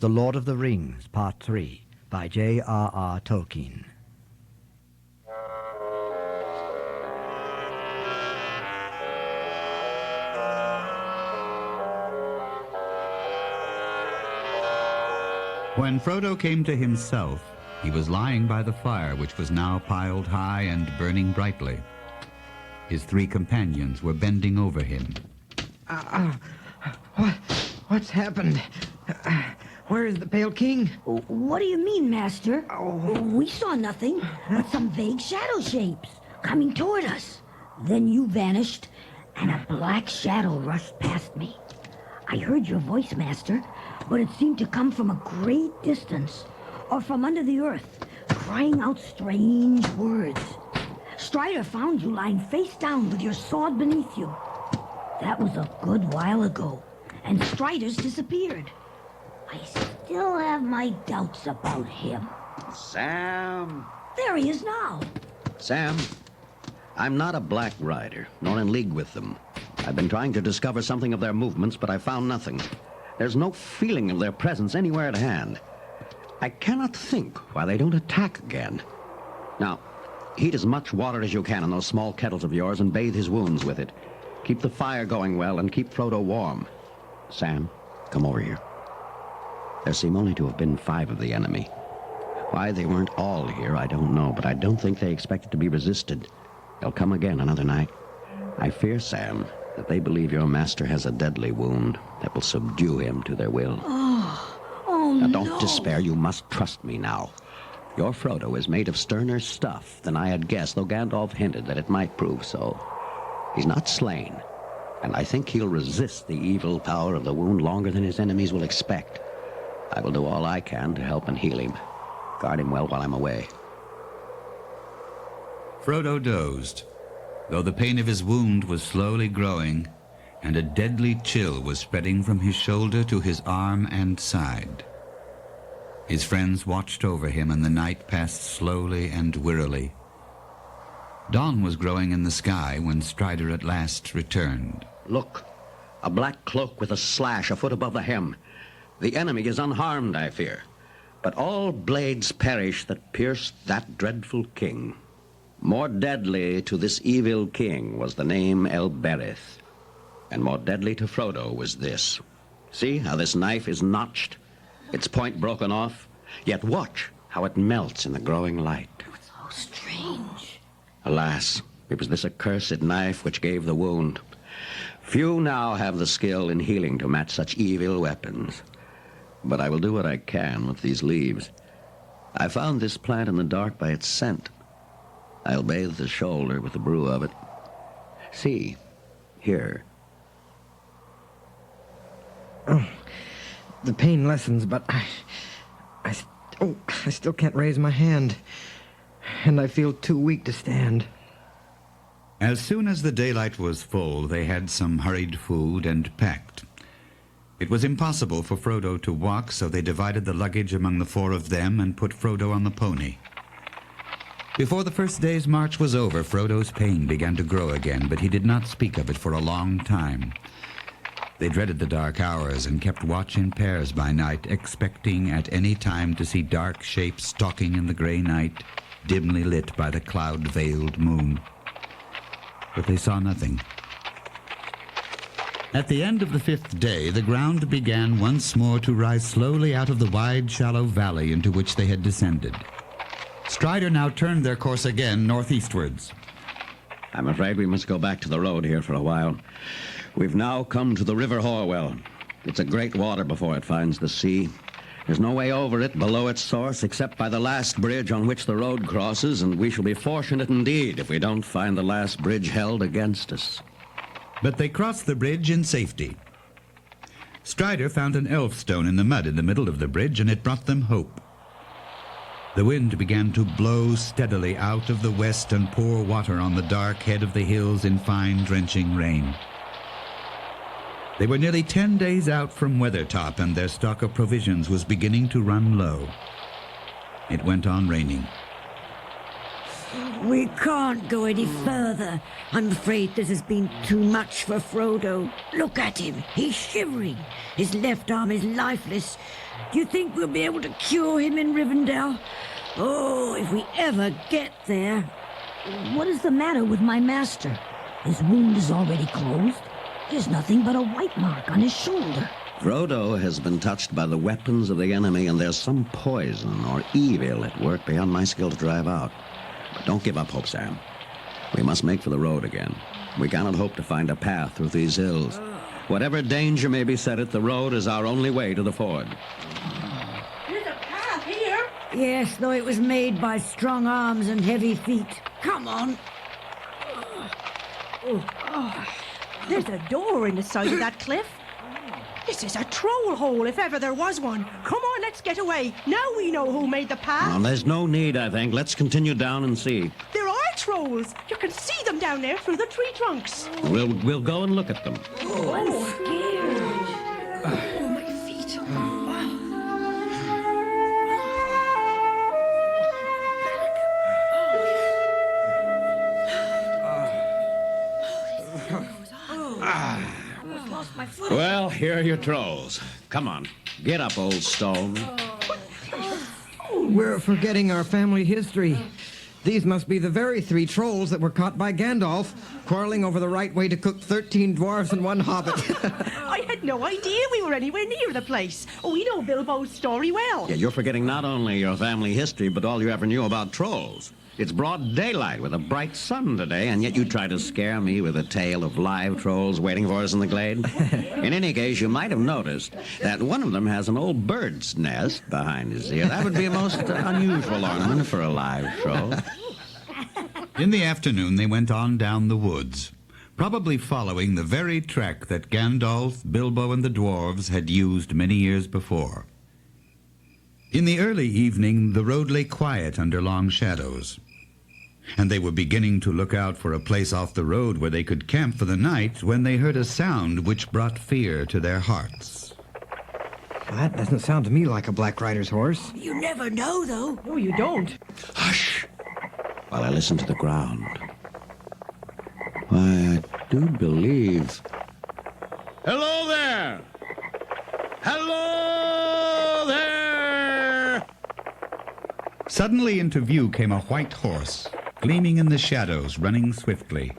The Lord of the Rings, Part 3, by J.R.R. Tolkien. When Frodo came to himself, he was lying by the fire, which was now piled high and burning brightly. His three companions were bending over him. What's happened? Where is the Pale King? What do you mean, Master? We saw nothing but some vague shadow shapes coming toward us. Then you vanished, and a black shadow rushed past me. I heard your voice, Master, but it seemed to come from a great distance, or from under the earth, crying out strange words. Strider found you lying face down with your sword beneath you. That was a good while ago, and Strider's disappeared. I still have my doubts about him. Sam! There he is now. Sam, I'm not a Black Rider, nor in league with them. I've been trying to discover something of their movements, but I found nothing. There's no feeling of their presence anywhere at hand. I cannot think why they don't attack again. Now, heat as much water as you can in those small kettles of yours and bathe his wounds with it. Keep the fire going well and keep Frodo warm. Sam, come over here. There seem only to have been 5 of the enemy. Why they weren't all here, I don't know, but I don't think they expected to be resisted. They'll come again another night. I fear, Sam, that they believe your master has a deadly wound that will subdue him to their will. Now, don't despair. You must trust me now. Your Frodo is made of sterner stuff than I had guessed, though Gandalf hinted that it might prove so. He's not slain, and I think he'll resist the evil power of the wound longer than his enemies will expect. I will do all I can to help and heal him. Guard him well while I'm away. Frodo dozed, though the pain of his wound was slowly growing, and a deadly chill was spreading from his shoulder to his arm and side. His friends watched over him, and the night passed slowly and wearily. Dawn was growing in the sky when Strider at last returned. Look, a black cloak with a slash a foot above the hem. The enemy is unharmed, I fear, but all blades perish that pierced that dreadful king. More deadly to this evil king was the name Elbereth, and more deadly to Frodo was this. See how this knife is notched, its point broken off? Yet watch how it melts in the growing light. So strange. Alas, it was this accursed knife which gave the wound. Few now have the skill in healing to match such evil weapons. But I will do what I can with these leaves. I found this plant in the dark by its scent. I'll bathe the shoulder with the brew of it. See, here. Oh, the pain lessens, but I still can't raise my hand. And I feel too weak to stand. As soon as the daylight was full, they had some hurried food and packed. It was impossible for Frodo to walk, so they divided the luggage among the 4 of them and put Frodo on the pony. Before the first day's march was over, Frodo's pain began to grow again, but he did not speak of it for a long time. They dreaded the dark hours and kept watch in pairs by night, expecting at any time to see dark shapes stalking in the gray night, dimly lit by the cloud-veiled moon. But they saw nothing. At the end of the 5th day, the ground began once more to rise slowly out of the wide, shallow valley into which they had descended. Strider now turned their course again northeastwards. I'm afraid we must go back to the road here for a while. We've now come to the River Horwell. It's a great water before it finds the sea. There's no way over it below its source except by the last bridge on which the road crosses, and we shall be fortunate indeed if we don't find the last bridge held against us. But they crossed the bridge in safety. Strider found an elf stone in the mud in the middle of the bridge, and it brought them hope. The wind began to blow steadily out of the west and pour water on the dark head of the hills in fine, drenching rain. They were nearly 10 days out from Weathertop, and their stock of provisions was beginning to run low. It went on raining. We can't go any further. I'm afraid this has been too much for Frodo. Look at him. He's shivering. His left arm is lifeless. Do you think we'll be able to cure him in Rivendell? Oh, if we ever get there. What is the matter with my master? His wound is already closed. There's nothing but a white mark on his shoulder. Frodo has been touched by the weapons of the enemy, and there's some poison or evil at work beyond my skill to drive out. But don't give up hope, Sam. We must make for the road again. We cannot hope to find a path through these hills. Whatever danger may beset it, the road is our only way to the ford. There's a path here. Yes, though it was made by strong arms and heavy feet. Come on. There's a door in the side of that cliff. This is a troll hole, if ever there was one. Come on, let's get away. Now we know who made the path. Well, there's no need, I think. Let's continue down and see. There are trolls. You can see them down there through the tree trunks. We'll go and look at them. Oh, I'm scared. Oh, my feet. Lost my foot. Well, here are your trolls. Come on, get up, old stone. We're forgetting our family history. These must be the very 3 trolls that were caught by Gandalf, quarreling over the right way to cook 13 dwarves and 1 hobbit. I had no idea we were anywhere near the place. Oh, we know Bilbo's story well. Yeah, you're forgetting not only your family history, but all you ever knew about trolls. It's broad daylight with a bright sun today, and yet you try to scare me with a tale of live trolls waiting for us in the glade. In any case, you might have noticed that one of them has an old bird's nest behind his ear. That would be a most unusual ornament for a live troll. In the afternoon, they went on down the woods, probably following the very track that Gandalf, Bilbo, and the dwarves had used many years before. In the early evening, the road lay quiet under long shadows, and they were beginning to look out for a place off the road where they could camp for the night when they heard a sound which brought fear to their hearts. That doesn't sound to me like a Black Rider's horse. You never know, though. No, you don't. Hush! While I listen to the ground. Why, I do believe... Hello there! Hello there! Suddenly into view came a white horse, gleaming in the shadows, running swiftly.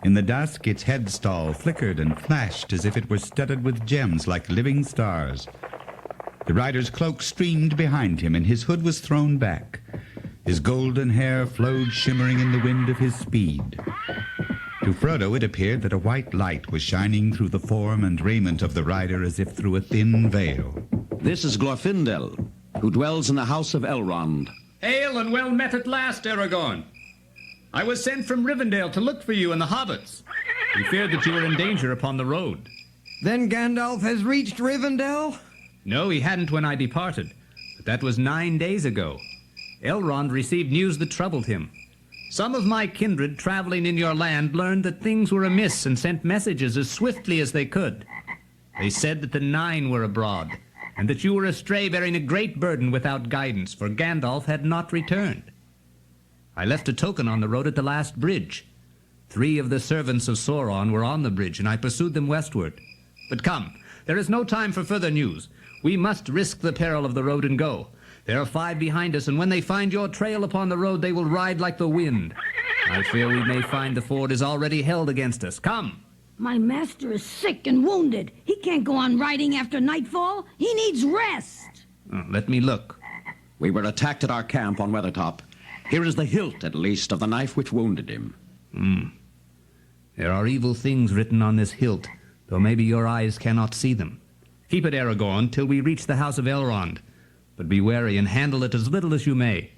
In the dusk, its headstall flickered and flashed as if it were studded with gems like living stars. The rider's cloak streamed behind him, and his hood was thrown back. His golden hair flowed shimmering in the wind of his speed. To Frodo, it appeared that a white light was shining through the form and raiment of the rider as if through a thin veil. This is Glorfindel, who dwells in the house of Elrond. Hail and well met at last, Aragorn. I was sent from Rivendell to look for you and the hobbits. We feared that you were in danger upon the road. Then Gandalf has reached Rivendell? No, he hadn't when I departed, but that was 9 days ago. Elrond received news that troubled him. Some of my kindred traveling in your land learned that things were amiss and sent messages as swiftly as they could. They said that the Nine were abroad, and that you were astray bearing a great burden without guidance, for Gandalf had not returned. I left a token on the road at the last bridge. 3 of the servants of Sauron were on the bridge, and I pursued them westward. But come, there is no time for further news. We must risk the peril of the road and go. There are 5 behind us, and when they find your trail upon the road, they will ride like the wind. I fear we may find the ford is already held against us. Come! My master is sick and wounded. He can't go on riding after nightfall. He needs rest. Let me look. We were attacked at our camp on Weathertop. Here is the hilt, at least, of the knife which wounded him. There are evil things written on this hilt, though maybe your eyes cannot see them. Keep it, Aragorn, till we reach the house of Elrond. But be wary and handle it as little as you may.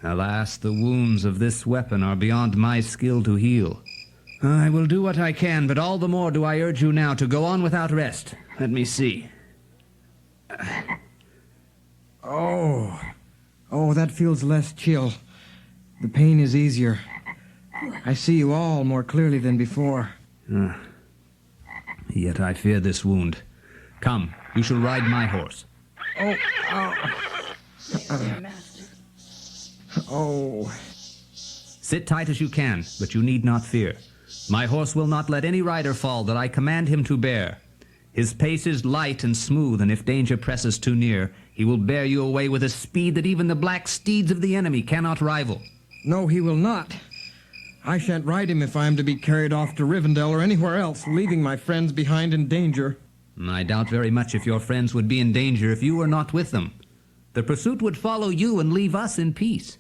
Alas, the wounds of this weapon are beyond my skill to heal. I will do what I can, but all the more do I urge you now to go on without rest. Let me see. Oh, that feels less chill. The pain is easier. I see you all more clearly than before. Yet I fear this wound. Come, you shall ride my horse. Oh. Sit tight as you can, but you need not fear. My horse will not let any rider fall that I command him to bear. His pace is light and smooth, and if danger presses too near, he will bear you away with a speed that even the black steeds of the enemy cannot rival. No, he will not. I shan't ride him if I am to be carried off to Rivendell or anywhere else, leaving my friends behind in danger. I doubt very much if your friends would be in danger if you were not with them. The pursuit would follow you and leave us in peace.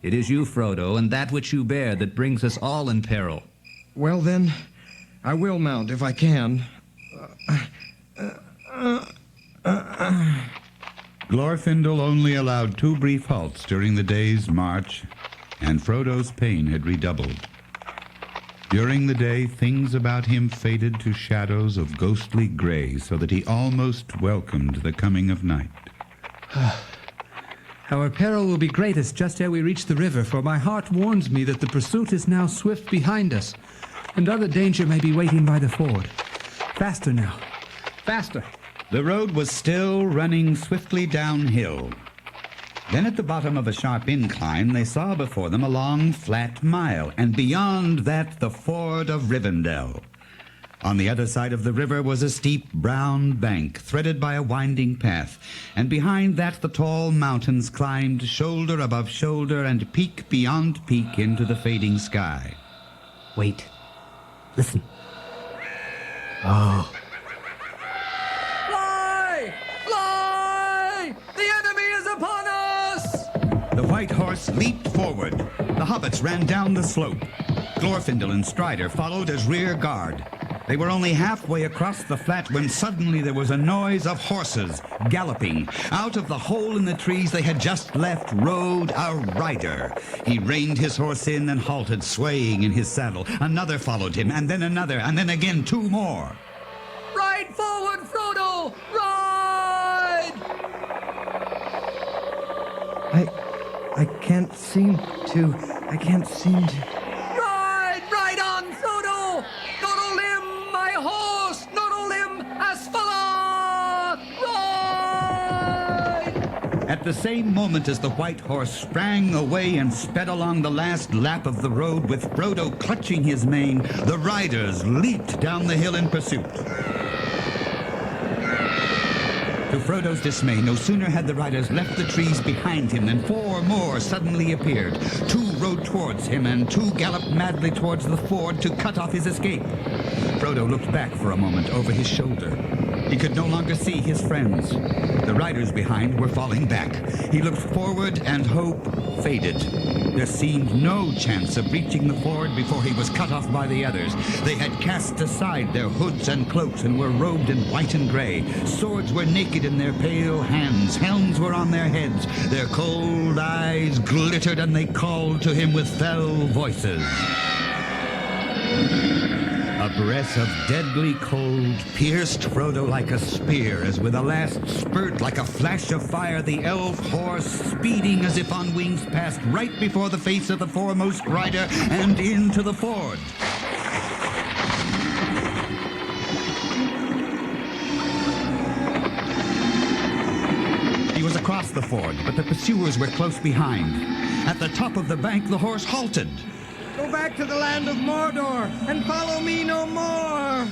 It is you, Frodo, and that which you bear that brings us all in peril. Well, then, I will mount if I can. Glorfindel only allowed 2 brief halts during the day's march, and Frodo's pain had redoubled. During the day, things about him faded to shadows of ghostly gray, so that he almost welcomed the coming of night. Our peril will be greatest just ere we reach the river, for my heart warns me that the pursuit is now swift behind us, and other danger may be waiting by the ford. Faster now. Faster. The road was still running swiftly downhill. Then at the bottom of a sharp incline, they saw before them a long, flat mile, and beyond that the ford of Rivendell. On the other side of the river was a steep brown bank, threaded by a winding path, and behind that the tall mountains climbed shoulder above shoulder and peak beyond peak into the fading sky. Wait. Listen. Oh. Fly! Fly! The enemy is upon us! The white horse leaped forward. The hobbits ran down the slope. Glorfindel and Strider followed as rear guard. They were only halfway across the flat when suddenly there was a noise of horses galloping. Out of the hole in the trees they had just left rode a rider. He reined his horse in and halted, swaying in his saddle. Another followed him, and then another, and then again 2 more. Ride forward, Frodo! Ride! I can't seem to... Ride on, Frodo! Not a limb, my horse! Not a limb, Asfala! Ride! At the same moment as the white horse sprang away and sped along the last lap of the road with Frodo clutching his mane, the riders leaped down the hill in pursuit. To Frodo's dismay, no sooner had the riders left the trees behind him than 4 more suddenly appeared. 2 rode towards him, and 2 galloped madly towards the ford to cut off his escape. Frodo looked back for a moment over his shoulder. He could no longer see his friends. The riders behind were falling back. He looked forward, and hope faded. There seemed no chance of reaching the ford before he was cut off by the others. They had cast aside their hoods and cloaks and were robed in white and gray. Swords were naked in their pale hands. Helms were on their heads. Their cold eyes glittered, and they called to him with fell voices. A breath of deadly cold pierced Frodo like a spear, as with a last spurt, like a flash of fire, the elf horse, speeding as if on wings, passed right before the face of the foremost rider and into the ford. He was across the ford, but the pursuers were close behind. At the top of the bank, the horse halted. Go back to the land of Mordor and follow me no more!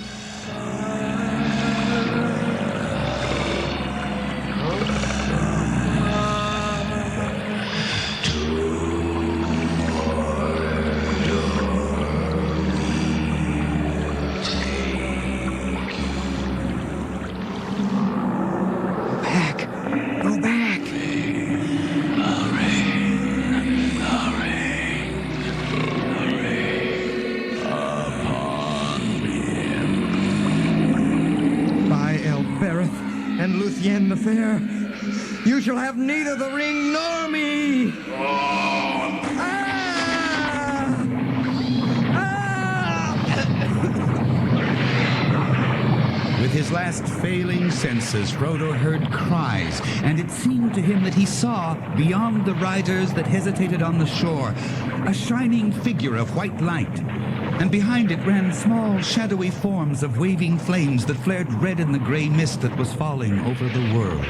Go back! And Luthien the Fair, you shall have neither the ring nor me! With his last failing senses, Frodo heard cries, and it seemed to him that he saw, beyond the riders that hesitated on the shore, a shining figure of white light. And behind it ran small, shadowy forms of waving flames that flared red in the gray mist that was falling over the world.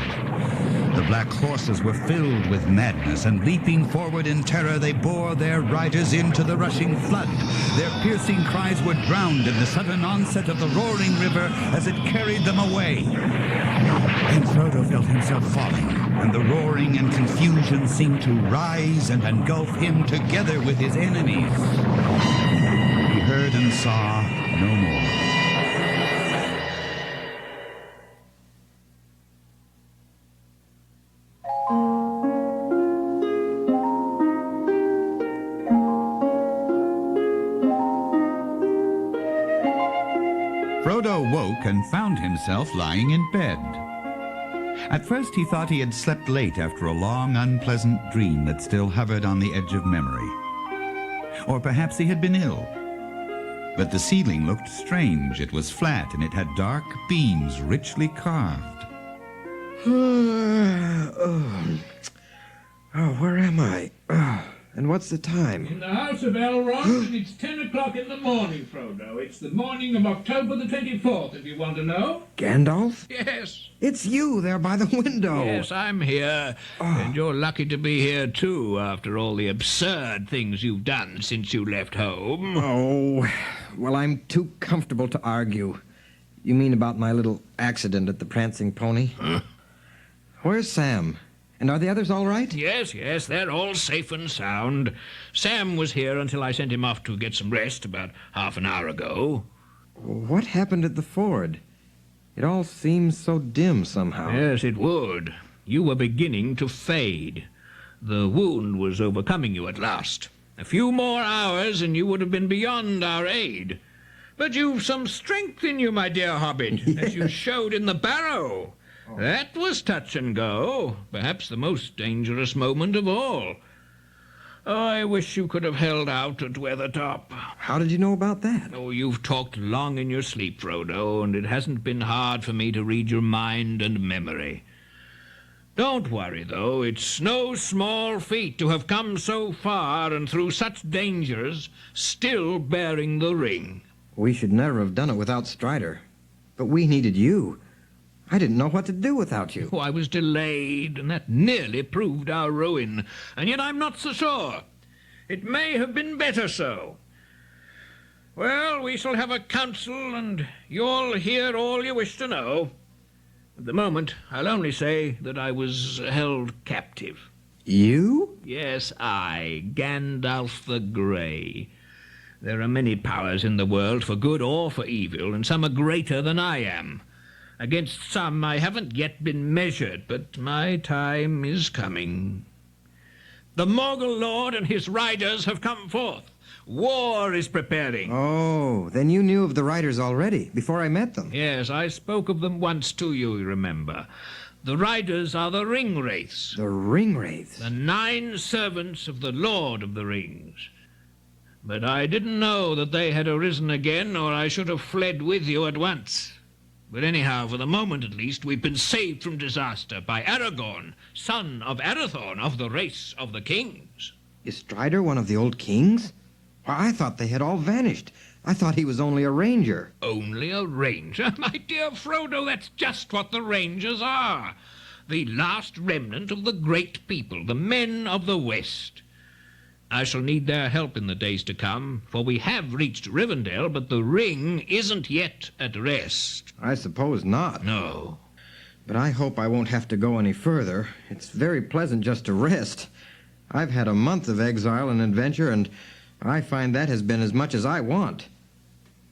The black horses were filled with madness, and leaping forward in terror, they bore their riders into the rushing flood. Their piercing cries were drowned in the sudden onset of the roaring river as it carried them away. And Frodo felt himself falling, and the roaring and confusion seemed to rise and engulf him together with his enemies. He heard and saw no more. Frodo woke and found himself lying in bed. At first he thought he had slept late after a long, unpleasant dream that still hovered on the edge of memory. Or perhaps he had been ill. But the ceiling looked strange. It was flat, and it had dark beams richly carved. Where am I? And what's the time? In the house of Elrond, and it's 10 o'clock in the morning, Frodo. It's the morning of October the 24th, if you want to know. Gandalf? Yes. It's you there by the window. Yes, I'm here. And you're lucky to be here, too, after all the absurd things you've done since you left home. Oh, well, I'm too comfortable to argue. You mean about my little accident at the Prancing Pony? Huh? Where's Sam? And are the others all right? Yes, they're all safe and sound. Sam was here until I sent him off to get some rest about half an hour ago. What happened at the ford? It all seems so dim somehow. Yes, it would. You were beginning to fade. The wound was overcoming you at last. A few more hours and you would have been beyond our aid. But you've some strength in you, my dear Hobbit, Yes. as you showed in the barrow. That was touch and go, perhaps the most dangerous moment of all. I wish you could have held out at Weathertop. How did you know about that? Oh, you've talked long in your sleep, Frodo, and it hasn't been hard for me to read your mind and memory. Don't worry, though. It's no small feat to have come so far and through such dangers, still bearing the ring. We should never have done it without Strider. But we needed you. I didn't know what to do without you. Oh, I was delayed, and that nearly proved our ruin. And yet I'm not so sure. It may have been better so. Well, we shall have a council, and you'll hear all you wish to know. At the moment, I'll only say that I was held captive. You? Yes, I, Gandalf the Grey. There are many powers in the world, for good or for evil, and some are greater than I am. Against some I haven't yet been measured, but my time is coming. The Morgul Lord and his riders have come forth. War is preparing. Oh, then you knew of the riders already, before I met them. Yes, I spoke of them once to you, remember. The riders are the Ringwraiths. The Ringwraiths? The 9 servants of the Lord of the Rings. But I didn't know that they had arisen again, or I should have fled with you at once. But anyhow, for the moment at least, we've been saved from disaster by Aragorn, son of Arathorn of the race of the kings. Is Strider one of the old kings? Why, I thought they had all vanished. I thought he was only a ranger. Only a ranger? My dear Frodo, that's just what the rangers are. The last remnant of the great people, the men of the West. I shall need their help in the days to come, for we have reached Rivendell, but the ring isn't yet at rest. I suppose not. No. But I hope I won't have to go any further. It's very pleasant just to rest. I've had a month of exile and adventure, and I find that has been as much as I want.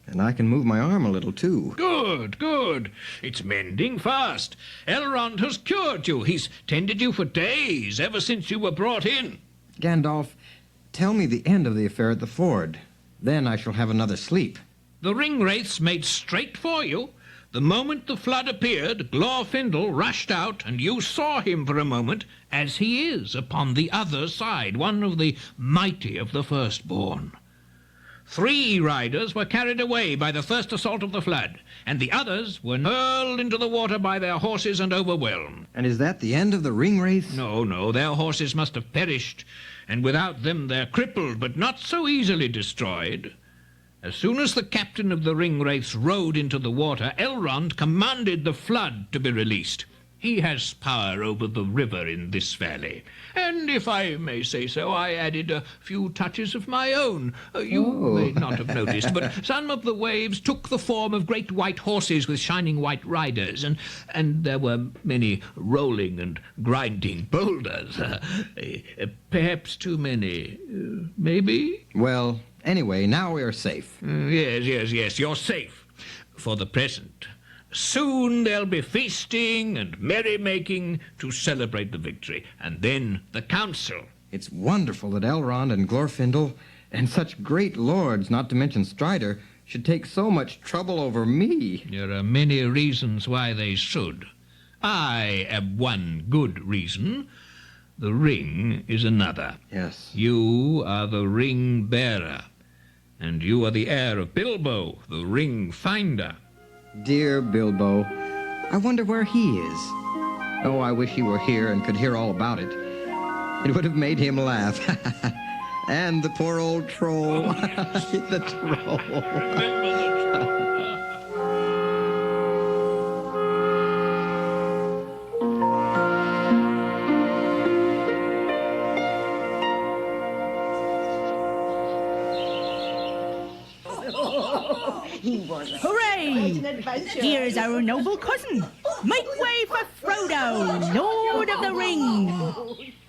And I can move my arm a little, too. Good, good. It's mending fast. Elrond has cured you. He's tended you for days, ever since you were brought in. Gandalf, tell me the end of the affair at the ford. Then I shall have another sleep. The Ringwraiths made straight for you. The moment the flood appeared, Glorfindel rushed out, and you saw him for a moment, as he is upon the other side, one of the mighty of the firstborn. 3 riders were carried away by the first assault of the flood, and the others were hurled into the water by their horses and overwhelmed. And is that the end of the Ringwraiths? No, their horses must have perished, and without them they're crippled, but not so easily destroyed. As soon as the captain of the Ringwraiths rode into the water, Elrond commanded the flood to be released. He has power over the river in this valley. And if I may say so, I added a few touches of my own. You may not have noticed, but some of the waves took the form of great white horses with shining white riders, and there were many rolling and grinding boulders. Perhaps too many. Maybe? Well, anyway, now we are safe. Yes, you're safe. For the present. Soon there'll be feasting and merrymaking to celebrate the victory, and then the council. It's wonderful that Elrond and Glorfindel and such great lords, not to mention Strider, should take so much trouble over me. There are many reasons why they should. I have one good reason. The ring is another. Yes. You are the ring bearer, and you are the heir of Bilbo, the ring finder. Dear Bilbo, I wonder where he is. Oh, I wish he were here and could hear all about it. It would have made him laugh. And the poor old troll. The troll. Hooray! Here's our noble cousin. Make way for Frodo, Lord of the Ring.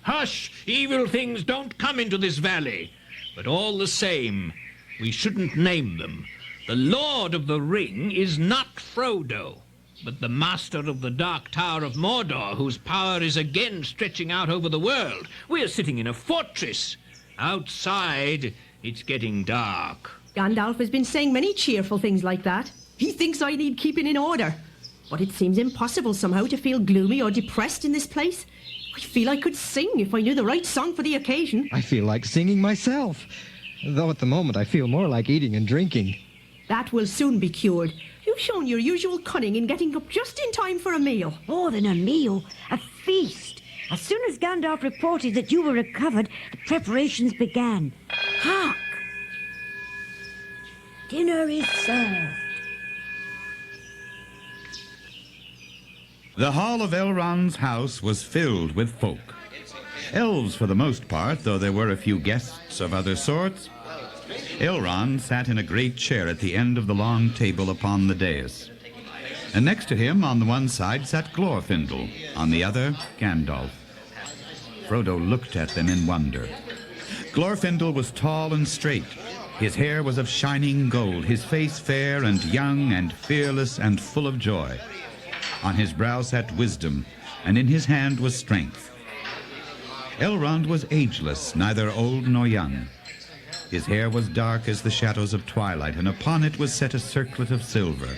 Hush! Evil things don't come into this valley. But all the same, we shouldn't name them. The Lord of the Ring is not Frodo, but the Master of the Dark Tower of Mordor, whose power is again stretching out over the world. We're sitting in a fortress. Outside, it's getting dark. Gandalf has been saying many cheerful things like that. He thinks I need keeping in order. But it seems impossible somehow to feel gloomy or depressed in this place. I feel I could sing if I knew the right song for the occasion. I feel like singing myself. Though at the moment I feel more like eating and drinking. That will soon be cured. You've shown your usual cunning in getting up just in time for a meal. More than a meal, a feast. As soon as Gandalf reported that you were recovered, the preparations began. Hark! Dinner is served. The hall of Elrond's house was filled with folk. Elves for the most part, though there were a few guests of other sorts. Elrond sat in a great chair at the end of the long table upon the dais. And next to him, on the one side, sat Glorfindel, on the other, Gandalf. Frodo looked at them in wonder. Glorfindel was tall and straight. His hair was of shining gold, his face fair and young and fearless and full of joy. On his brow sat wisdom, and in his hand was strength. Elrond was ageless, neither old nor young. His hair was dark as the shadows of twilight, and upon it was set a circlet of silver.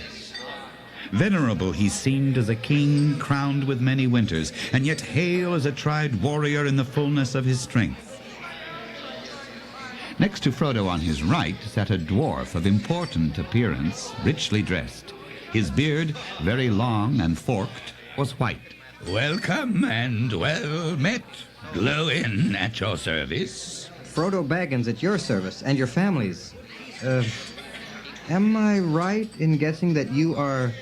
Venerable he seemed as a king crowned with many winters, and yet hale as a tried warrior in the fullness of his strength. Next to Frodo on his right sat a dwarf of important appearance, richly dressed. His beard, very long and forked, was white. Welcome and well met. Glowin at your service. Frodo Baggins at your service and your family's. Am I right in guessing that you are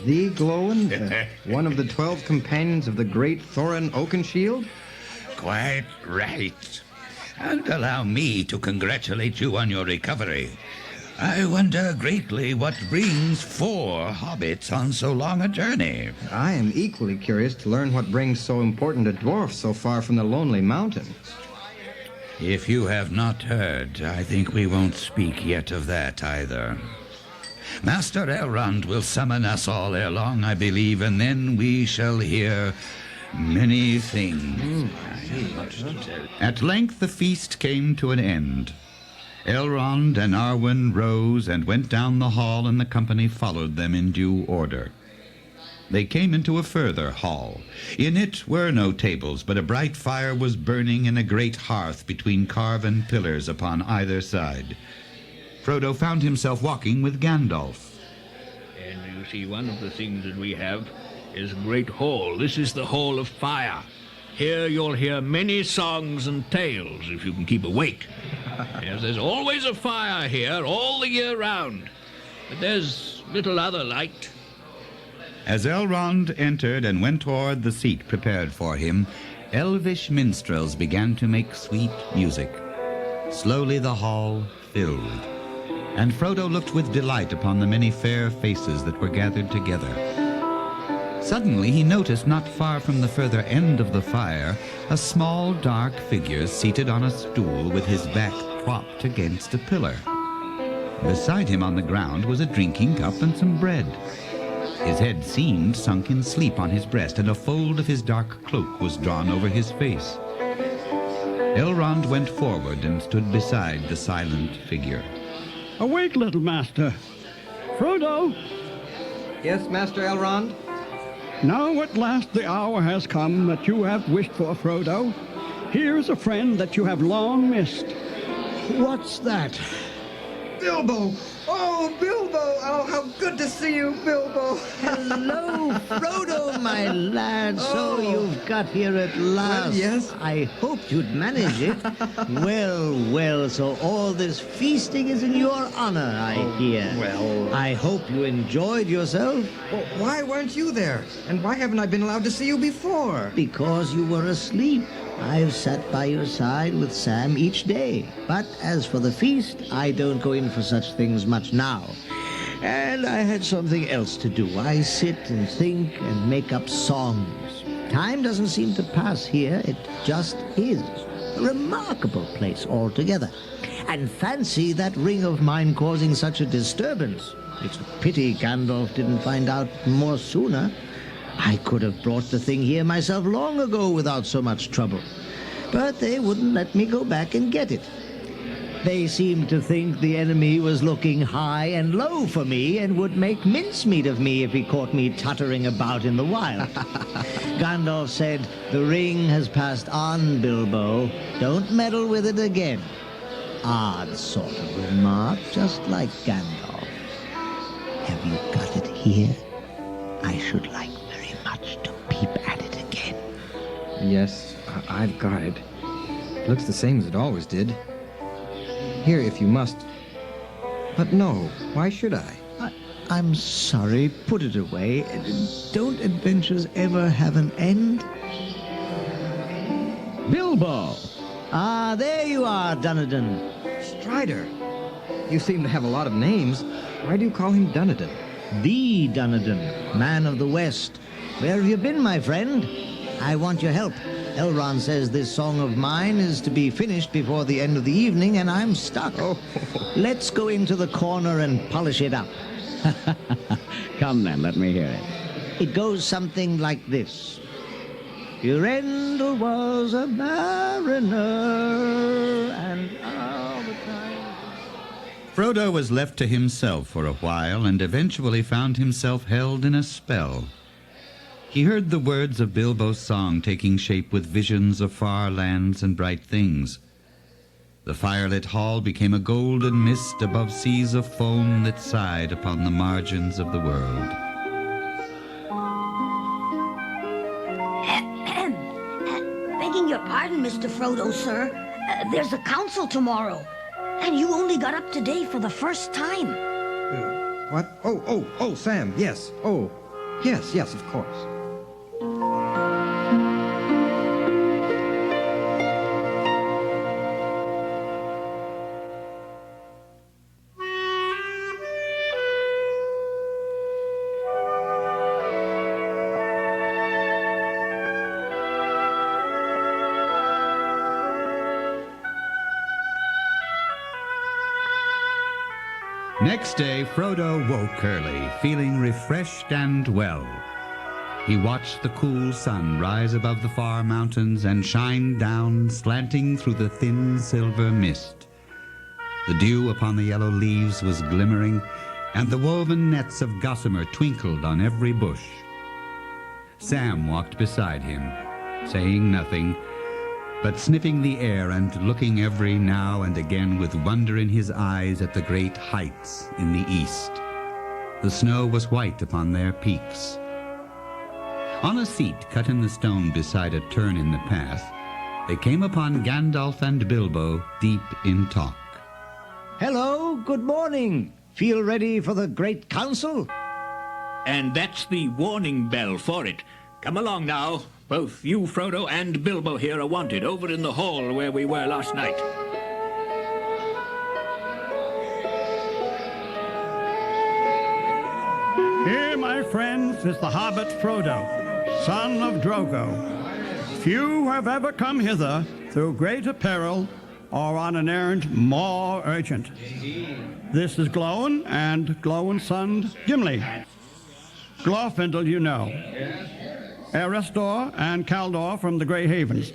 the Glowin? One of the 12 companions of the great Thorin Oakenshield? Quite right. And allow me to congratulate you on your recovery. I wonder greatly what brings 4 hobbits on so long a journey. I am equally curious to learn what brings so important a dwarf so far from the Lonely Mountain. If you have not heard, I think we won't speak yet of that either. Master Elrond will summon us all ere long, I believe, and then we shall hear many things. At length the feast came to an end. Elrond and Arwen rose and went down the hall, and the company followed them in due order. They came into a further hall. In it were no tables, but a bright fire was burning in a great hearth between carven pillars upon either side. Frodo found himself walking with Gandalf. And you see, one of the things that we have is a great hall. This is the Hall of Fire. Here you'll hear many songs and tales, if you can keep awake. Yes, there's always a fire here all the year round. But there's little other light. As Elrond entered and went toward the seat prepared for him, elvish minstrels began to make sweet music. Slowly the hall filled, and Frodo looked with delight upon the many fair faces that were gathered together. Suddenly he noticed not far from the further end of the fire a small dark figure seated on a stool with his back propped against a pillar. Beside him on the ground was a drinking cup and some bread. His head seemed sunk in sleep on his breast, and a fold of his dark cloak was drawn over his face. Elrond went forward and stood beside the silent figure. Awake, little master. Frodo, Yes, Master Elrond? now at last the hour has come that you have wished for, Frodo. Here is a friend that you have long missed. What's that? Bilbo! Oh, Bilbo! Oh, how good to see you, Bilbo! Hello, Frodo, my lad. So you've got here at last. Well, yes. I hoped you'd manage it. Well, so all this feasting is in your honor, I hear. well. I hope you enjoyed yourself. Well, why weren't you there? And why haven't I been allowed to see you before? Because you were asleep. I've sat by your side with Sam each day. But as for the feast, I don't go in for such things much now. And I had something else to do. I sit and think and make up songs. Time doesn't seem to pass here. It just is. A remarkable place altogether. And fancy that ring of mine causing such a disturbance. It's a pity Gandalf didn't find out more sooner. I could have brought the thing here myself long ago without so much trouble. But they wouldn't let me go back and get it. They seemed to think the enemy was looking high and low for me and would make mincemeat of me if he caught me tuttering about in the wild. Gandalf said, "The ring has passed on, Bilbo. Don't meddle with it again." Odd sort of remark, just like Gandalf. Have you got it here? I should like very much to peep at it again. Yes, I've got it. It looks the same as it always did. Here, if you must. But no, why should I? I'm sorry, put it away. Don't adventures ever have an end? Bilbo! Ah, there you are, Dunedain. Strider. You seem to have a lot of names. Why do you call him Dunedain? The Dunedain, man of the West. Where have you been, my friend? I want your help. Elrond says this song of mine is to be finished before the end of the evening, and I'm stuck. Oh. Let's go into the corner and polish it up. Come then, let me hear it. It goes something like this. Earendel was a mariner, and all the time... Frodo was left to himself for a while and eventually found himself held in a spell. He heard the words of Bilbo's song taking shape with visions of far lands and bright things. The firelit hall became a golden mist above seas of foam that sighed upon the margins of the world. Begging your pardon, Mr. Frodo, sir. There's a council tomorrow, and you only got up today for the first time. What? Oh, Sam, yes. Oh, yes, of course. Next day, Frodo woke early, feeling refreshed and well. He watched the cool sun rise above the far mountains and shine down, slanting through the thin silver mist. The dew upon the yellow leaves was glimmering, and the woven nets of gossamer twinkled on every bush. Sam walked beside him, saying nothing, but sniffing the air and looking every now and again with wonder in his eyes at the great heights in the east. The snow was white upon their peaks. On a seat cut in the stone beside a turn in the path, they came upon Gandalf and Bilbo deep in talk. Hello, good morning. Feel ready for the great council? And that's the warning bell for it. Come along now. Both you, Frodo, and Bilbo here are wanted over in the hall where we were last night. Here, my friends, is the hobbit Frodo, son of Drogo. Few have ever come hither through greater peril or on an errand more urgent. This is Glóin and Glóin's son Gimli. Glorfindel you know. Erestor and Caldor from the Grey Havens.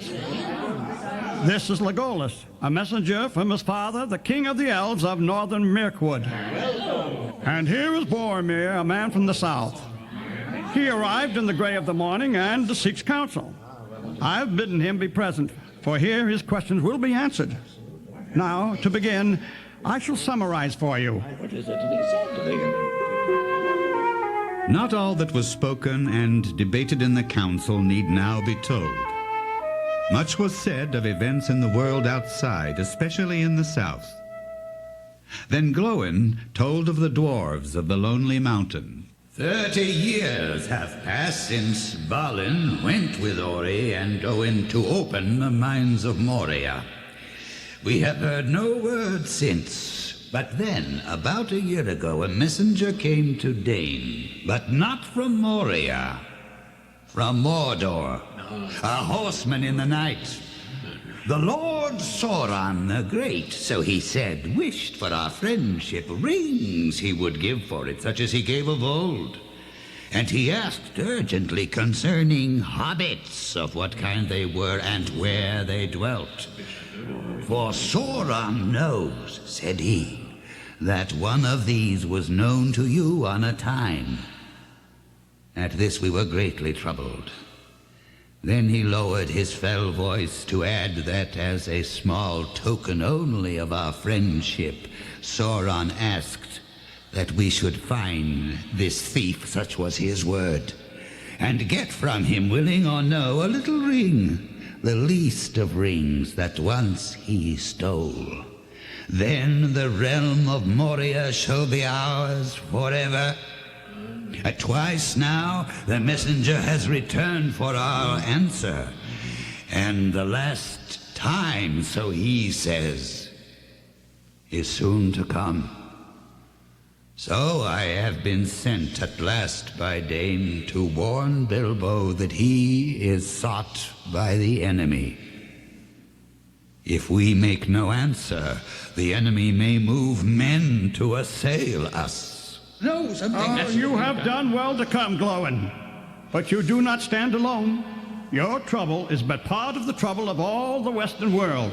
This is Legolas, a messenger from his father, the king of the elves of northern Mirkwood. And here is Boromir, a man from the south. He arrived in the gray of the morning and seeks counsel. I've bidden him be present, for here his questions will be answered. Now, to begin, I shall summarize for you. Not all that was spoken and debated in the council need now be told. Much was said of events in the world outside, especially in the south. Then Glóin told of the dwarves of the Lonely Mountain. 30 years have passed since Balin went with Ori and Owen to open the mines of Moria. We have heard no word since, but then, about a year ago, a messenger came to Dane, but not from Moria, from Mordor, a horseman in the night. The Lord Sauron the Great, so he said, wished for our friendship. Rings he would give for it, such as he gave of old. And he asked urgently concerning hobbits, of what kind they were and where they dwelt. For Sauron knows, said he, that one of these was known to you on a time. At this we were greatly troubled. Then he lowered his fell voice to add that as a small token only of our friendship, Sauron asked that we should find this thief, such was his word, and get from him, willing or no, a little ring, the least of rings that once he stole. Then the realm of Moria shall be ours forever. Twice now the messenger has returned for our answer, and the last time, so he says, is soon to come. So I have been sent at last by Dane to warn Bilbo that he is sought by the enemy. If we make no answer, the enemy may move men to assail us. No, something You have done well to come, Glóin. But you do not stand alone. Your trouble is but part of the trouble of all the Western world.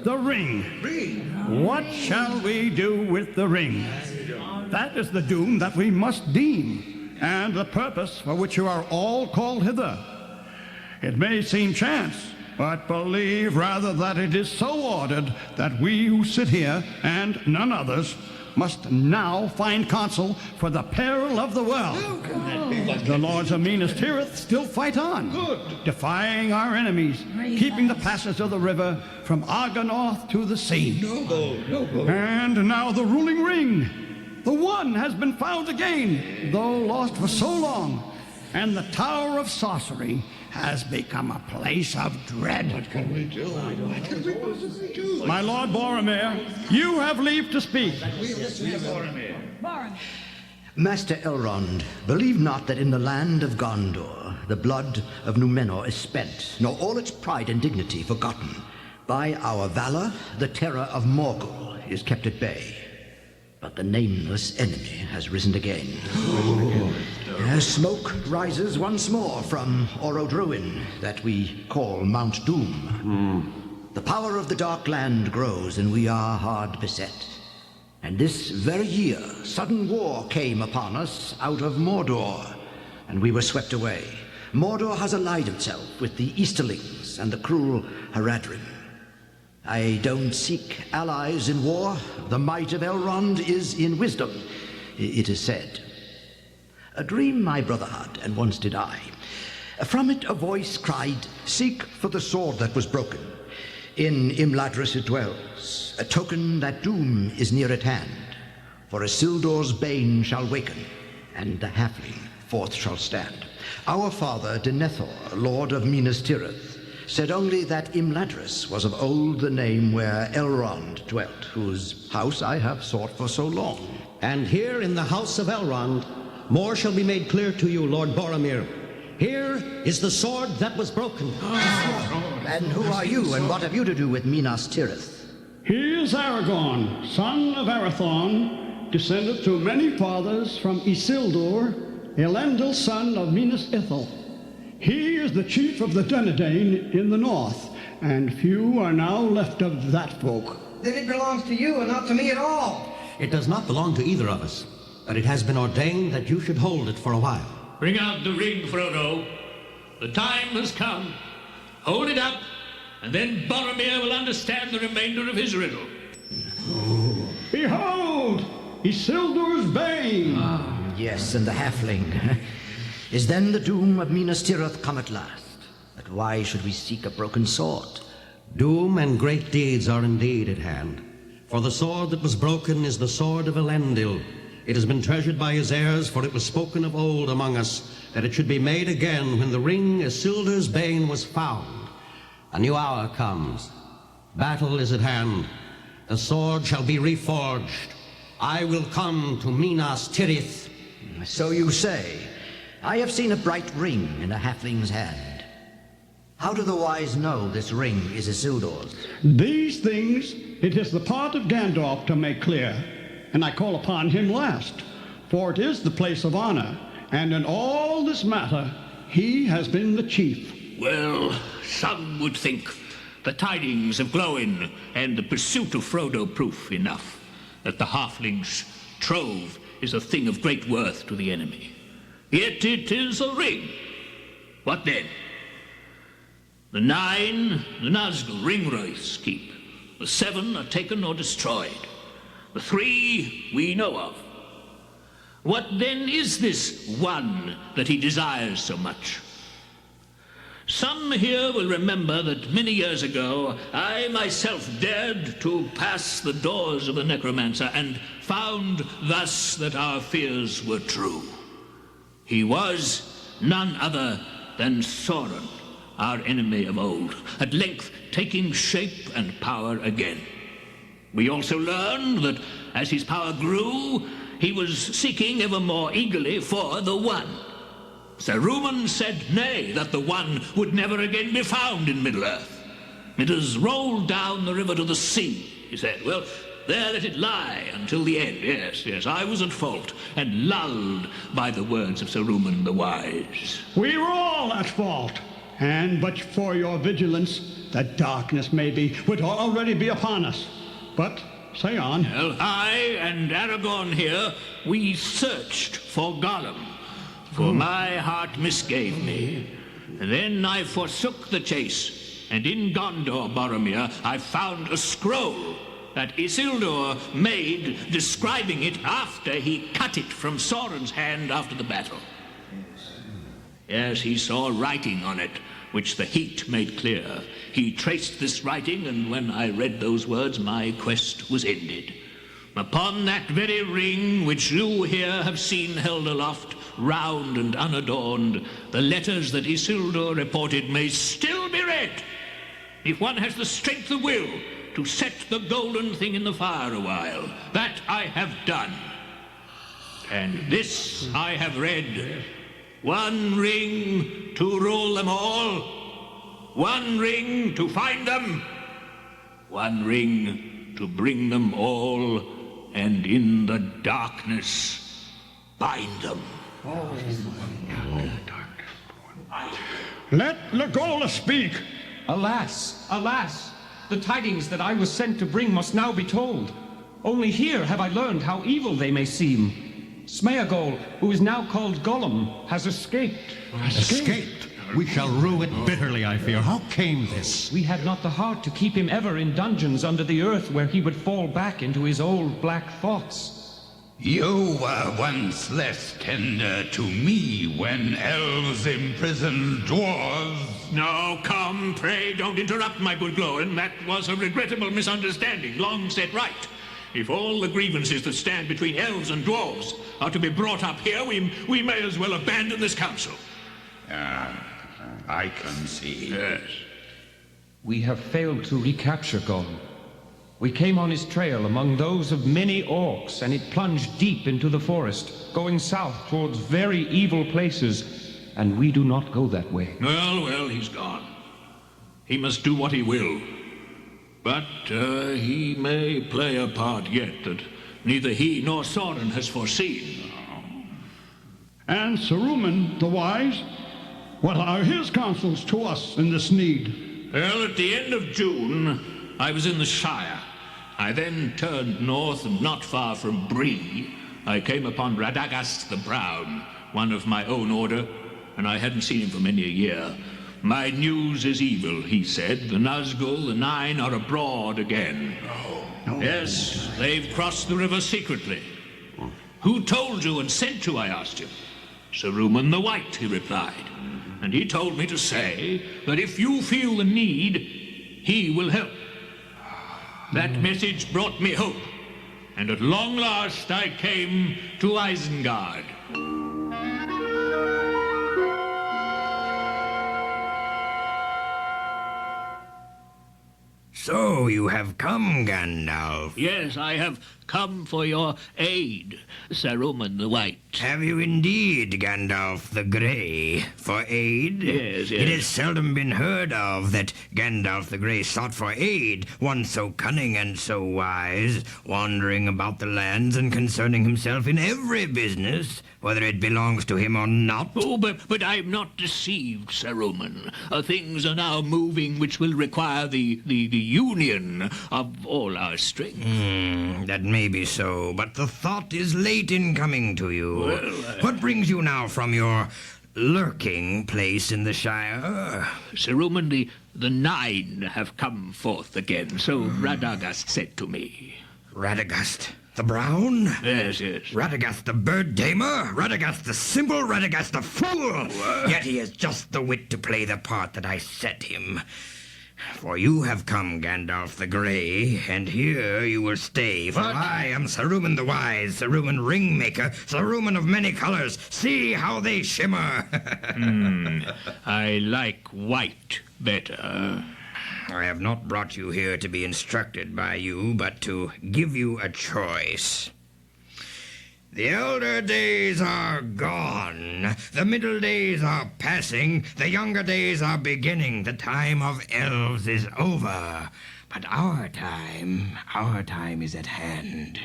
The ring. What shall we do with the ring? That is the doom that we must deem, and the purpose for which you are all called hither. It may seem chance, but believe rather that it is so ordered that we who sit here, and none others, must now find counsel for the peril of the world. The lords of Minas Tirith still fight on, defying our enemies, keeping the passes of the river from Argonorth to the sea. And now the ruling ring, the one has been found again, though lost for so long, and the Tower of Sorcery has become a place of dread. What can we do? My Lord Boromir, you have leave to speak. Master Elrond, believe not that in the land of Gondor the blood of Númenor is spent, nor all its pride and dignity forgotten. By our valor, the terror of Morgul is kept at bay. But the nameless enemy has risen again. Smoke rises once more from Orod Ruin, that we call Mount Doom. The power of the Dark Land grows, and we are hard beset. And this very year, sudden war came upon us out of Mordor, and we were swept away. Mordor has allied itself with the Easterlings and the cruel Haradrim. I don't seek allies in war. The might of Elrond is in wisdom, it is said. A dream my brother had, and once did I. From it a voice cried, seek for the sword that was broken. In Imladris it dwells, a token that doom is near at hand. For Isildur's bane shall waken, and the halfling fourth shall stand. Our father, Denethor, lord of Minas Tirith, said only that Imladris was of old the name where Elrond dwelt, whose house I have sought for so long. And here in the house of Elrond, more shall be made clear to you, Lord Boromir. Here is the sword that was broken. And who are you, and what have you to do with Minas Tirith? He is Aragorn, son of Arathorn, descended through many fathers from Isildur, Elendil, son of Minas Ithil. He is the chief of the Dunedain in the north, and few are now left of that folk. Then it belongs to you and not to me at all. It does not belong to either of us, but it has been ordained that you should hold it for a while. Bring out the ring, Frodo. The time has come. Hold it up, and then Boromir will understand the remainder of his riddle. Behold, Isildur's bane! Yes, and the halfling. Is then the doom of Minas Tirith come at last? But why should we seek a broken sword? Doom and great deeds are indeed at hand. For the sword that was broken is the sword of Elendil. It has been treasured by his heirs, for it was spoken of old among us, that it should be made again when the ring Isildur's bane was found. A new hour comes. Battle is at hand. The sword shall be reforged. I will come to Minas Tirith. So you say. I have seen a bright ring in a halfling's hand. How do the wise know this ring is Isildur's? These things it is the part of Gandalf to make clear, and I call upon him last, for it is the place of honor, and in all this matter he has been the chief. Well, some would think the tidings of Glóin and the pursuit of Frodo proof enough that the halfling's trove is a thing of great worth to the enemy. Yet it is a ring. What then? The 9 the Nazgul ringwraiths keep. The 7 are taken or destroyed. The 3 we know of. What then is this one that he desires so much? Some here will remember that many years ago I myself dared to pass the doors of the necromancer and found thus that our fears were true. He was none other than Sauron, our enemy of old, at length taking shape and power again. We also learned that as his power grew, he was seeking ever more eagerly for the One. Saruman said nay, that the One would never again be found in Middle-earth. It has rolled down the river to the sea, he said. Well, there let it lie until the end. Yes, I was at fault, and lulled by the words of Saruman the Wise. We were all at fault, and but for your vigilance, the darkness maybe would already be upon us. But, say on. Well, I and Aragorn here, we searched for Gollum, for my heart misgave me. And then I forsook the chase, and in Gondor, Boromir, I found a scroll that Isildur made, describing it after he cut it from Sauron's hand after the battle. Yes, he saw writing on it, which the heat made clear. He traced this writing, and when I read those words, my quest was ended. Upon that very ring, which you here have seen held aloft, round and unadorned, the letters that Isildur reported may still be read, if one has the strength of will to set the golden thing in the fire a while. That I have done. And this I have read: one ring to rule them all, one ring to find them, one ring to bring them all, and in the darkness bind them. Let Legolas speak. Alas, alas, the tidings that I was sent to bring must now be told. Only here have I learned how evil they may seem. Smeagol, who is now called Gollum, has escaped. Escaped? We shall rue it bitterly, I fear. How came this? We had not the heart to keep him ever in dungeons under the earth, where he would fall back into his old black thoughts. You were once less tender to me when elves imprisoned dwarves. Now, come, pray don't interrupt, my good Glóin. That was a regrettable misunderstanding, long set right. If all the grievances that stand between elves and dwarves are to be brought up here, we may as well abandon this council. I can see. Yes. We have failed to recapture Gollum. We came on his trail among those of many orcs, and it plunged deep into the forest, going south towards very evil places, and we do not go that way. Well, he's gone. He must do what he will. But he may play a part yet that neither he nor Sauron has foreseen. And Saruman the Wise, what are his counsels to us in this need? Well, at the end of June, I was in the Shire. I then turned north, and not far from Bree, I came upon Radagast the Brown, one of my own order, and I hadn't seen him for many a year. My news is evil, he said. The Nazgul, the Nine, are abroad again. No. Yes, they've crossed the river secretly. Who told you and sent you, I asked him. Saruman the White, he replied. And he told me to say that if you feel the need, he will help. That message brought me hope, and at long last I came to Isengard. So you have come, Gandalf. Yes, I have come for your aid, Saruman the White. Have you indeed, Gandalf the Grey, for aid? Yes. It has seldom been heard of that Gandalf the Grey sought for aid, one so cunning and so wise, wandering about the lands and concerning himself in every business, whether it belongs to him or not. Oh, but I am not deceived, Saruman. Things are now moving which will require the union of all our strength. That may be so, but the thought is late in coming to you. Well, What brings you now from your lurking place in the Shire? Saruman, the Nine have come forth again, so Radagast said to me. Radagast the Brown? Yes. Radagast the bird tamer? Radagast the simple? Radagast the fool? Yet he has just the wit to play the part that I set him. For you have come, Gandalf the Grey, and here you will stay, for I am Saruman the Wise, Saruman Ringmaker, Saruman of many colors. See how they shimmer. I like white better. I have not brought you here to be instructed by you, but to give you a choice. The elder days are gone, the middle days are passing, the younger days are beginning, the time of elves is over. But our time is at hand,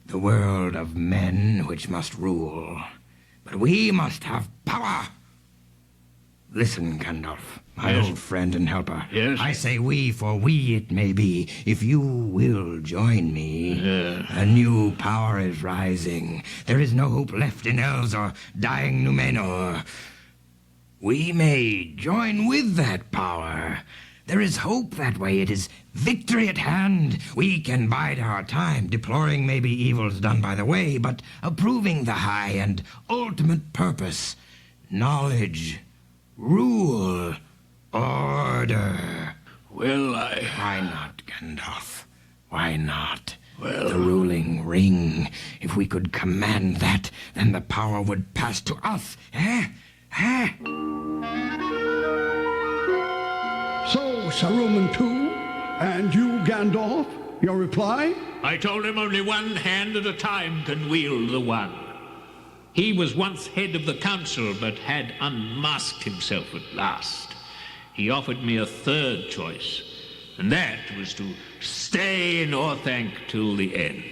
the world of men which must rule. But we must have power. Listen, Gandalf, my old friend and helper. Yes? I say we, for we it may be. If you will join me, a new power is rising. There is no hope left in elves or dying Numenor. We may join with that power. There is hope that way. It is victory at hand. We can bide our time, deploring maybe evils done by the way, but approving the high and ultimate purpose. Knowledge, rule, order. Well, Why not, Gandalf? Why not? Well, the ruling ring. If we could command that, then the power would pass to us. So, Saruman too? And you, Gandalf? Your reply? I told him only one hand at a time can wield the one. He was once head of the council, but had unmasked himself at last. He offered me a third choice, and that was to stay in Orthanc till the end.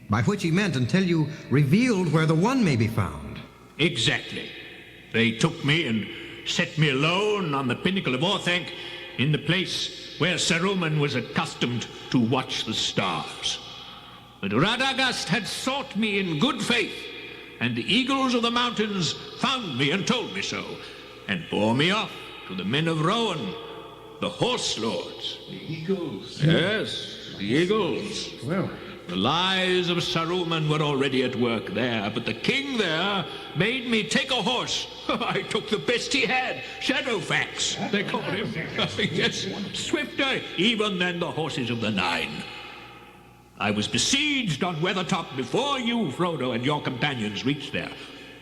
By which he meant until you revealed where the one may be found. Exactly. They took me and set me alone on the pinnacle of Orthanc, in the place where Saruman was accustomed to watch the stars. But Radagast had sought me in good faith, and the eagles of the mountains found me and told me so, and bore me off to the men of Rohan, the horse lords. The eagles? Yes, the eagles. Well, the lies of Saruman were already at work there, but the king there made me take a horse. I took the best he had, Shadowfax, they called him. Yes, swifter even than the horses of the Nine. I was besieged on Weathertop before you, Frodo, and your companions reached there.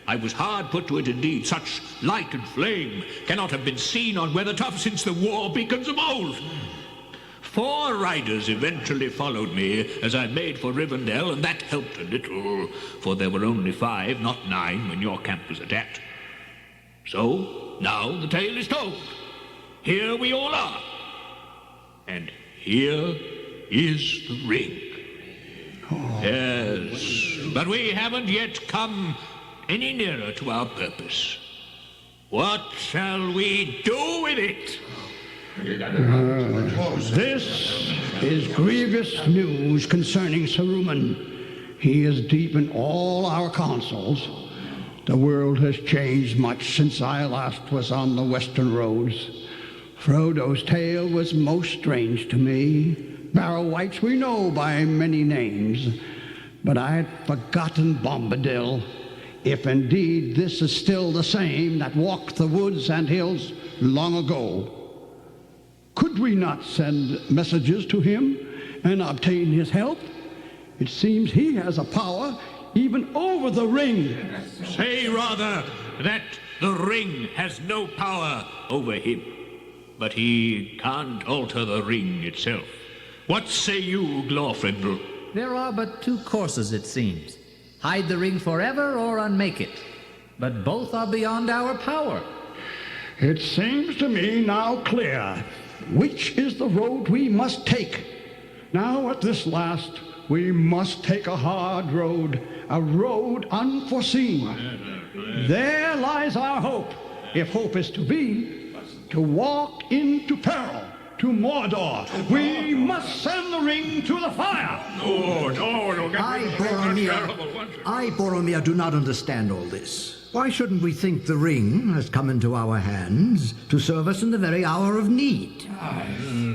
I was hard put to it indeed. Such light and flame cannot have been seen on Weathertop since the war beacons of old. 4 riders eventually followed me as I made for Rivendell, and that helped a little, for there were only 5, not 9, when your camp was attacked. So, now the tale is told. Here we all are. And here is the ring. Yes, but we haven't yet come any nearer to our purpose. What shall we do with it? This is grievous news concerning Saruman. He is deep in all our counsels. The world has changed much since I last was on the western roads. Frodo's tale was most strange to me. Barrow-wights we know by many names, but I had forgotten Bombadil, if indeed this is still the same that walked the woods and hills long ago. Could we not send messages to him and obtain his help? It seems he has a power even over the ring. Say rather that the ring has no power over him, but he can't alter the ring itself. What say you, Glorfindel? There are but 2 courses, it seems. Hide the ring forever or unmake it. But both are beyond our power. It seems to me now clear which is the road we must take. Now at this last, we must take a hard road, a road unforeseen. There lies our hope, if hope is to be, to walk into peril, to Mordor. We must send the ring to the fire. I, Boromir, do not understand all this. Why shouldn't we think the ring has come into our hands to serve us in the very hour of need?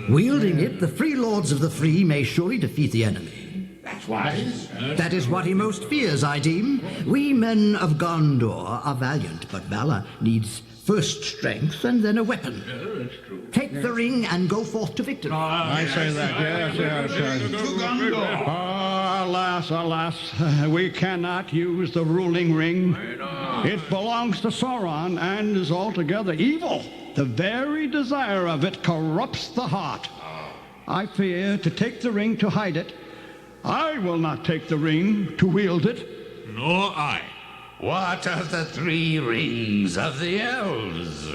Wielding it, the free lords of the free may surely defeat the enemy. That's wise. That is what he most fears, I deem. We men of Gondor are valiant, but valor needs first strength and then a weapon. Take the ring and go forth to victory. I say that, yes. Alas, alas, we cannot use the ruling ring. It belongs to Sauron and is altogether evil. The very desire of it corrupts the heart. I fear to take the ring to hide it. I will not take the ring to wield it. Nor I. What of the 3 rings of the elves?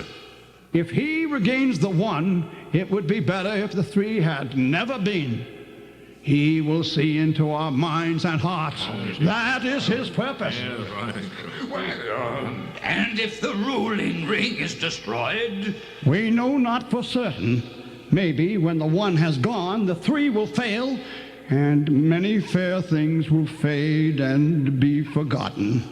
If he regains the one, it would be better if the 3 had never been. He will see into our minds and hearts. That is his purpose. And if the ruling ring is destroyed? We know not for certain. Maybe when the one has gone, the 3 will fail, and many fair things will fade and be forgotten.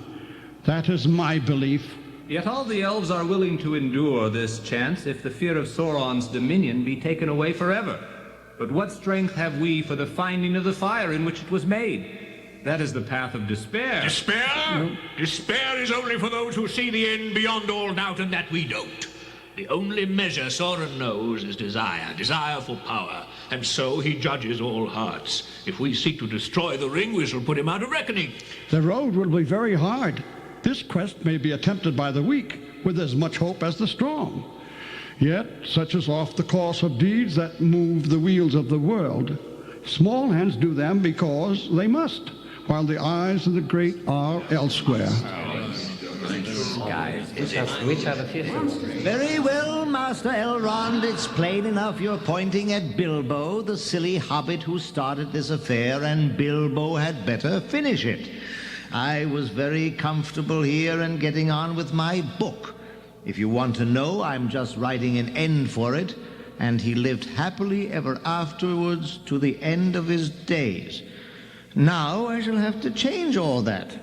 That is my belief. Yet all the elves are willing to endure this chance if the fear of Sauron's dominion be taken away forever. But what strength have we for the finding of the fire in which it was made? That is the path of despair. Despair? No. Despair is only for those who see the end beyond all doubt, and that we don't. The only measure Sauron knows is desire for power, and so he judges all hearts. If we seek to destroy the ring, we shall put him out of reckoning. The road will be very hard. This quest may be attempted by the weak, with as much hope as the strong. Yet, such is oft the course of deeds that move the wheels of the world. Small hands do them because they must, while the eyes of the great are elsewhere. Which are the fifths? Very well, Master Elrond. It's plain enough you're pointing at Bilbo, the silly hobbit who started this affair, and Bilbo had better finish it. I was very comfortable here and getting on with my book. If you want to know, I'm just writing an end for it, and he lived happily ever afterwards to the end of his days. Now I shall have to change all that.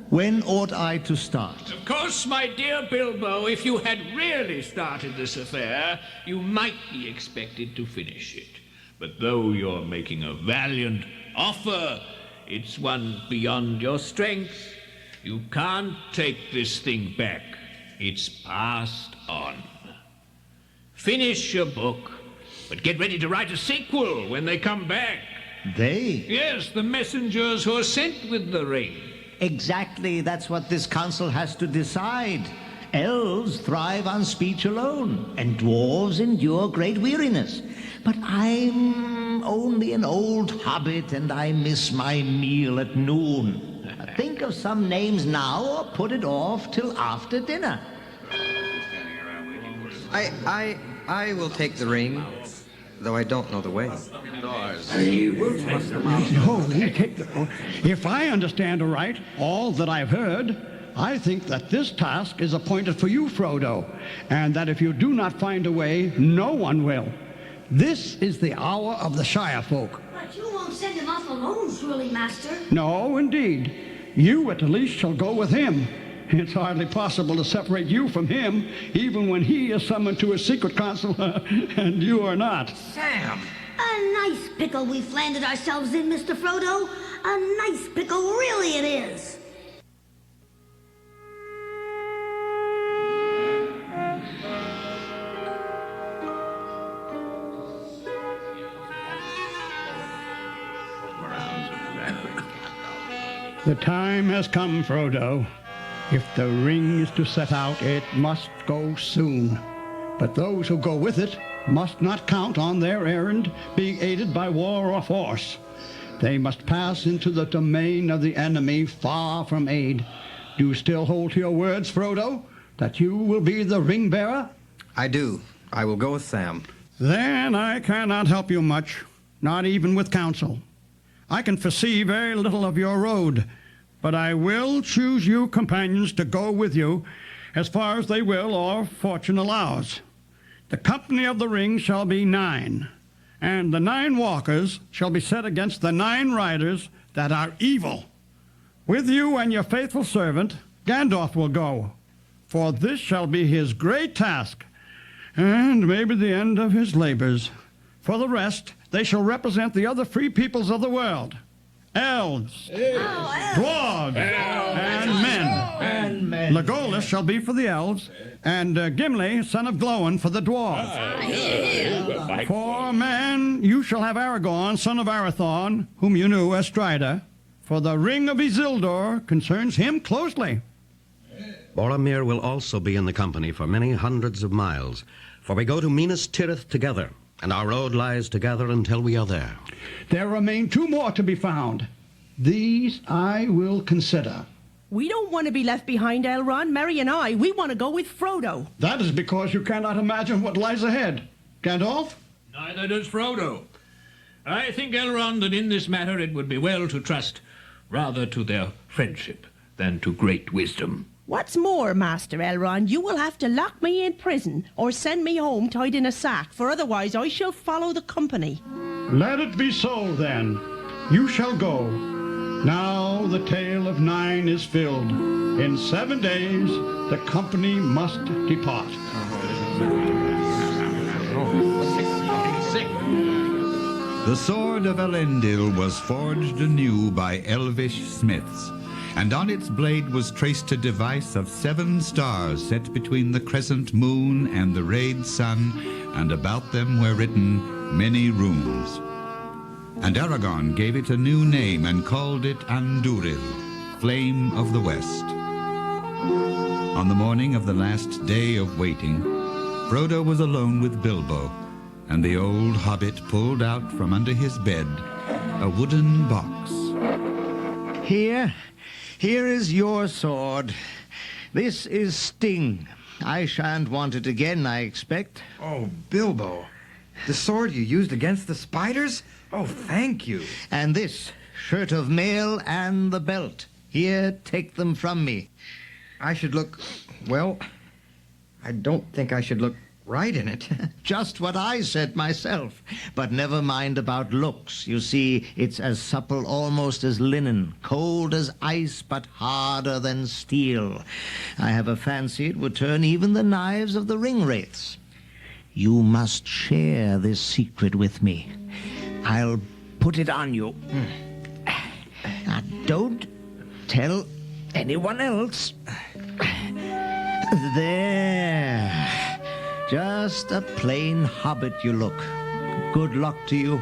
When ought I to start? Of course, my dear Bilbo, if you had really started this affair, you might be expected to finish it. But though you're making a valiant offer, it's one beyond your strength. You can't take this thing back. It's passed on. Finish your book, but get ready to write a sequel when they come back. They? Yes, the messengers who are sent with the ring. Exactly, that's what this council has to decide. Elves thrive on speech alone, and dwarves endure great weariness. But I'm only an old hobbit, and I miss my meal at noon. Think of some names now, or put it off till after dinner. I will take the ring, though I don't know the way. If I understand aright all that I've heard, I think that this task is appointed for you, Frodo, and that if you do not find a way, no one will. This is the hour of the Shire folk. But you won't send him off alone, surely, Master? No, indeed. You at the least shall go with him. It's hardly possible to separate you from him, even when he is summoned to a secret council, and you are not. Sam! A nice pickle we've landed ourselves in, Mr. Frodo. A nice pickle, really it is. The time has come, Frodo. If the ring is to set out, it must go soon. But those who go with it must not count on their errand being aided by war or force. They must pass into the domain of the enemy far from aid. Do you still hold to your words, Frodo, that you will be the ring bearer? I do. I will go with Sam. Then I cannot help you much, not even with counsel. I can foresee very little of your road, but I will choose you companions to go with you as far as they will or fortune allows. The company of the ring shall be 9, and the 9 walkers shall be set against the 9 riders that are evil. With you and your faithful servant, Gandalf will go, for this shall be his great task, and maybe the end of his labors. For the rest, they shall represent the other free peoples of the world. Elves, dwarves, and men. Legolas shall be for the elves, and Gimli, son of Glóin, for the dwarves. For men, you shall have Aragorn, son of Arathorn, whom you knew as Strider, for the ring of Isildur concerns him closely. Boromir will also be in the company for many hundreds of miles, for we go to Minas Tirith together, and our road lies together until we are there. There remain 2 more to be found. These I will consider. We don't want to be left behind, Elrond. Merry and I, we want to go with Frodo. That is because you cannot imagine what lies ahead. Gandalf? Neither does Frodo. I think, Elrond, that in this matter it would be well to trust rather to their friendship than to great wisdom. What's more, Master Elrond, you will have to lock me in prison or send me home tied in a sack, for otherwise I shall follow the company. Let it be so, then. You shall go. Now the tale of 9 is filled. In 7 days, the company must depart. The sword of Elendil was forged anew by elvish smiths, and on its blade was traced a device of 7 stars set between the crescent moon and the rayed sun, and about them were written many runes. And Aragorn gave it a new name and called it Andúril, Flame of the West. On the morning of the last day of waiting, Frodo was alone with Bilbo, and the old hobbit pulled out from under his bed a wooden box. Here is your sword. This is Sting. I shan't want it again, I expect. Oh, Bilbo. The sword you used against the spiders? Oh, thank you. And this, shirt of mail and the belt. Here, take them from me. I should look, well, I don't think I should look right in it. Just what I said myself. But never mind about looks. You see, it's as supple almost as linen, cold as ice, but harder than steel. I have a fancy it would turn even the knives of the ring-wraiths. You must share this secret with me. I'll put it on you. Now, don't tell anyone else. There. Just a plain hobbit you look. Good luck to you.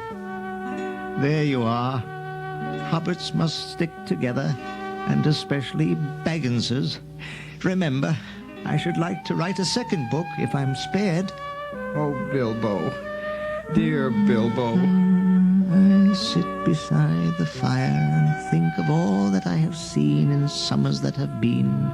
There you are. Hobbits must stick together, and especially Bagginses. Remember, I should like to write a second book if I'm spared. Oh, Bilbo. Dear Bilbo. I sit beside the fire and think of all that I have seen in summers that have been.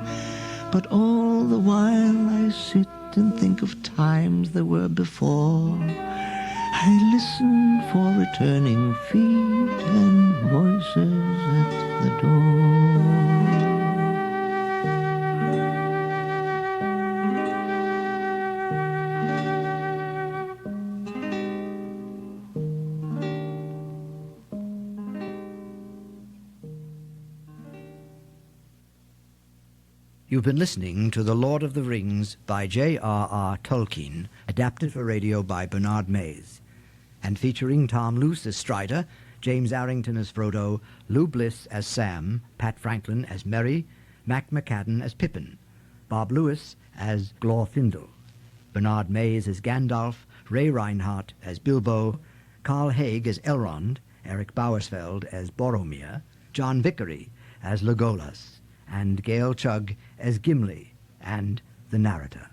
But all the while I sit and think of times there were before. I listen for returning feet and voices at the door. You've been listening to The Lord of the Rings by J.R.R. Tolkien, adapted for radio by Bernard Mays, and featuring Tom Luce as Strider, James Arrington as Frodo, Lou Bliss as Sam, Pat Franklin as Merry, Mac McCadden as Pippin, Bob Lewis as Glorfindel, Bernard Mays as Gandalf, Ray Reinhardt as Bilbo, Carl Haig as Elrond, Eric Bowersfeld as Boromir, John Vickery as Legolas, and Gail Chugg as Gimli and the narrator.